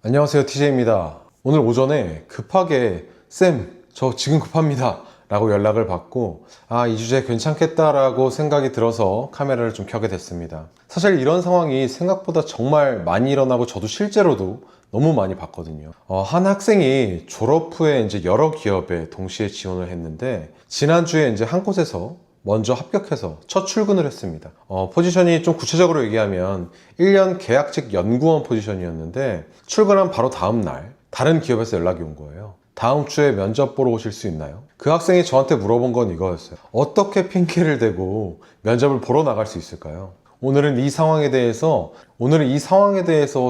안녕하세요, TJ입니다. 오늘 오전에 급하게 쌤, 저 지금 급합니다 라고 연락을 받고 이 주제 괜찮겠다 라고 생각이 들어서 카메라를 좀 켜게 됐습니다. 사실 이런 상황이 생각보다 정말 많이 일어나고 저도 실제로도 너무 많이 봤거든요. 한 학생이 졸업 후에 이제 여러 기업에 동시에 지원을 했는데 지난주에 이제 한 곳에서 먼저 합격해서 첫 출근을 했습니다. 포지션이 좀 구체적으로 얘기하면 1년 계약직 연구원 포지션이었는데 출근한 바로 다음 날 다른 기업에서 연락이 온 거예요. 다음 주에 면접 보러 오실 수 있나요? 그 학생이 저한테 물어본 건 이거였어요. 어떻게 핑계를 대고 면접을 보러 나갈 수 있을까요? 오늘은 이 상황에 대해서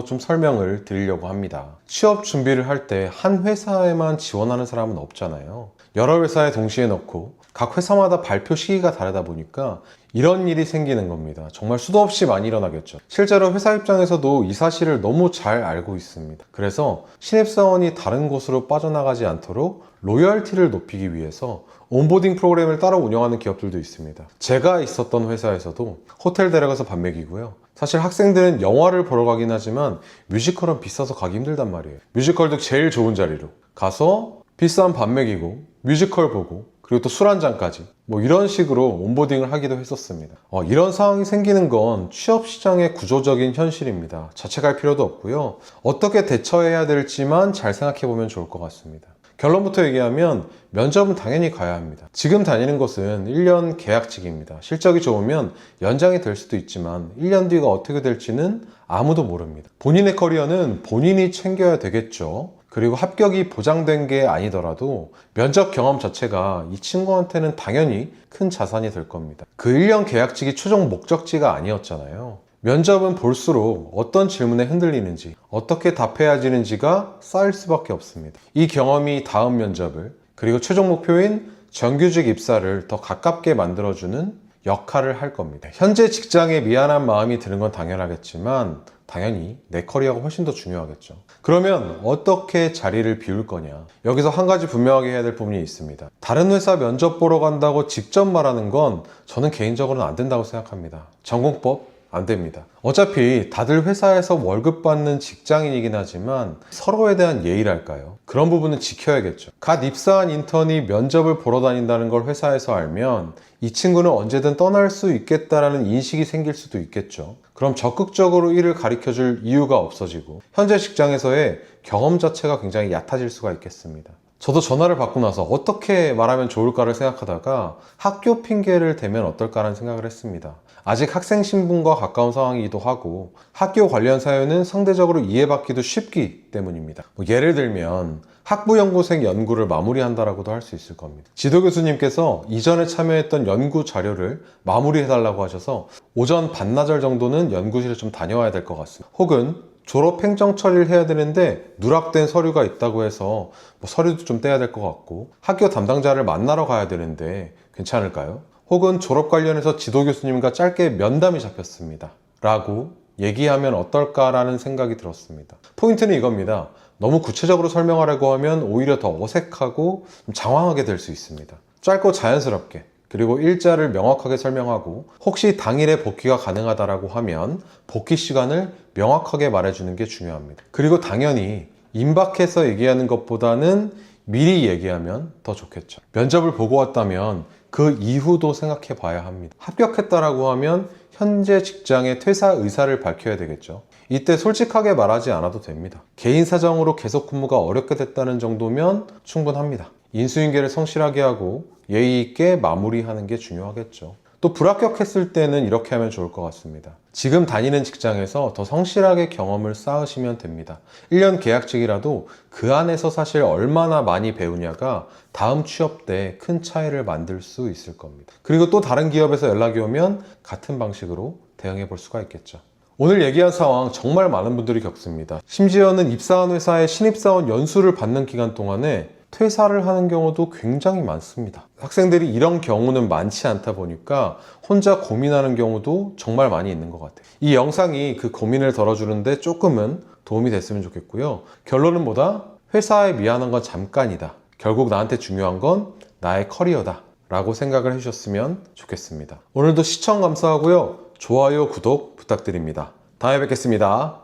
좀 설명을 드리려고 합니다. 취업 준비를 할 때 한 회사에만 지원하는 사람은 없잖아요. 여러 회사에 동시에 넣고 각 회사마다 발표 시기가 다르다 보니까 이런 일이 생기는 겁니다. 정말 수도 없이 많이 일어나겠죠. 실제로 회사 입장에서도 이 사실을 너무 잘 알고 있습니다. 그래서 신입사원이 다른 곳으로 빠져나가지 않도록 로열티를 높이기 위해서 온보딩 프로그램을 따로 운영하는 기업들도 있습니다. 제가 있었던 회사에서도 호텔 데려가서 밥 먹이고요. 사실 학생들은 영화를 보러 가긴 하지만 뮤지컬은 비싸서 가기 힘들단 말이에요. 뮤지컬도 제일 좋은 자리로 가서 비싼 밥 먹이고 뮤지컬 보고 그리고 또 술 한잔까지 이런 식으로 온보딩을 하기도 했었습니다. 이런 상황이 생기는 건 취업시장의 구조적인 현실입니다. 자책할 필요도 없고요. 어떻게 대처해야 될지만 잘 생각해 보면 좋을 것 같습니다. 결론부터 얘기하면 면접은 당연히 가야 합니다. 지금 다니는 곳은 1년 계약직입니다. 실적이 좋으면 연장이 될 수도 있지만 1년 뒤가 어떻게 될지는 아무도 모릅니다. 본인의 커리어는 본인이 챙겨야 되겠죠. 그리고 합격이 보장된 게 아니더라도 면접 경험 자체가 이 친구한테는 당연히 큰 자산이 될 겁니다. 그 1년 계약직이 최종 목적지가 아니었잖아요. 면접은 볼수록 어떤 질문에 흔들리는지, 어떻게 답해야 하는지가 쌓일 수밖에 없습니다. 이 경험이 다음 면접을, 그리고 최종 목표인 정규직 입사를 더 가깝게 만들어주는 역할을 할 겁니다. 현재 직장에 미안한 마음이 드는 건 당연하겠지만 당연히 내 커리어가 훨씬 더 중요하겠죠. 그러면 어떻게 자리를 비울 거냐? 여기서 한 가지 분명하게 해야 될 부분이 있습니다. 다른 회사 면접 보러 간다고 직접 말하는 건 저는 개인적으로는 안 된다고 생각합니다. 전공법 안 됩니다. 어차피 다들 회사에서 월급 받는 직장인이긴 하지만 서로에 대한 예의랄까요? 그런 부분은 지켜야겠죠. 갓 입사한 인턴이 면접을 보러 다닌다는 걸 회사에서 알면 이 친구는 언제든 떠날 수 있겠다라는 인식이 생길 수도 있겠죠. 그럼 적극적으로 일을 가르쳐줄 이유가 없어지고 현재 직장에서의 경험 자체가 굉장히 얕아질 수가 있겠습니다. 저도 전화를 받고 나서 어떻게 말하면 좋을까를 생각하다가 학교 핑계를 대면 어떨까라는 생각을 했습니다. 아직 학생 신분과 가까운 상황이기도 하고 학교 관련 사연은 상대적으로 이해받기도 쉽기 때문입니다. 예를 들면 학부연구생 연구를 마무리한다라고도 할 수 있을 겁니다. 지도교수님께서 이전에 참여했던 연구 자료를 마무리해달라고 하셔서 오전 반나절 정도는 연구실에 좀 다녀와야 될 것 같습니다. 혹은 졸업 행정 처리를 해야 되는데 누락된 서류가 있다고 해서 서류도 좀 떼야 될 것 같고 학교 담당자를 만나러 가야 되는데 괜찮을까요? 혹은 졸업 관련해서 지도교수님과 짧게 면담이 잡혔습니다 라고 얘기하면 어떨까라는 생각이 들었습니다. 포인트는 이겁니다. 너무 구체적으로 설명하려고 하면 오히려 더 어색하고 좀 장황하게 될 수 있습니다. 짧고 자연스럽게 그리고 일자를 명확하게 설명하고 혹시 당일에 복귀가 가능하다라고 하면 복귀 시간을 명확하게 말해주는 게 중요합니다. 그리고 당연히 임박해서 얘기하는 것보다는 미리 얘기하면 더 좋겠죠. 면접을 보고 왔다면 그 이후도 생각해 봐야 합니다. 합격했다라고 하면 현재 직장의 퇴사 의사를 밝혀야 되겠죠. 이때 솔직하게 말하지 않아도 됩니다. 개인 사정으로 계속 근무가 어렵게 됐다는 정도면 충분합니다. 인수인계를 성실하게 하고 예의 있게 마무리하는 게 중요하겠죠. 또 불합격했을 때는 이렇게 하면 좋을 것 같습니다. 지금 다니는 직장에서 더 성실하게 경험을 쌓으시면 됩니다. 1년 계약직이라도 그 안에서 사실 얼마나 많이 배우냐가 다음 취업 때 큰 차이를 만들 수 있을 겁니다. 그리고 또 다른 기업에서 연락이 오면 같은 방식으로 대응해 볼 수가 있겠죠. 오늘 얘기한 상황 정말 많은 분들이 겪습니다. 심지어는 입사한 회사의 신입사원 연수를 받는 기간 동안에 퇴사를 하는 경우도 굉장히 많습니다. 학생들이 이런 경우는 많지 않다 보니까 혼자 고민하는 경우도 정말 많이 있는 것 같아요. 이 영상이 그 고민을 덜어주는데 조금은 도움이 됐으면 좋겠고요. 결론은 뭐다? 회사에 미안한 건 잠깐이다. 결국 나한테 중요한 건 나의 커리어다 라고 생각을 해주셨으면 좋겠습니다. 오늘도 시청 감사하고요. 좋아요, 구독 부탁드립니다. 다음에 뵙겠습니다.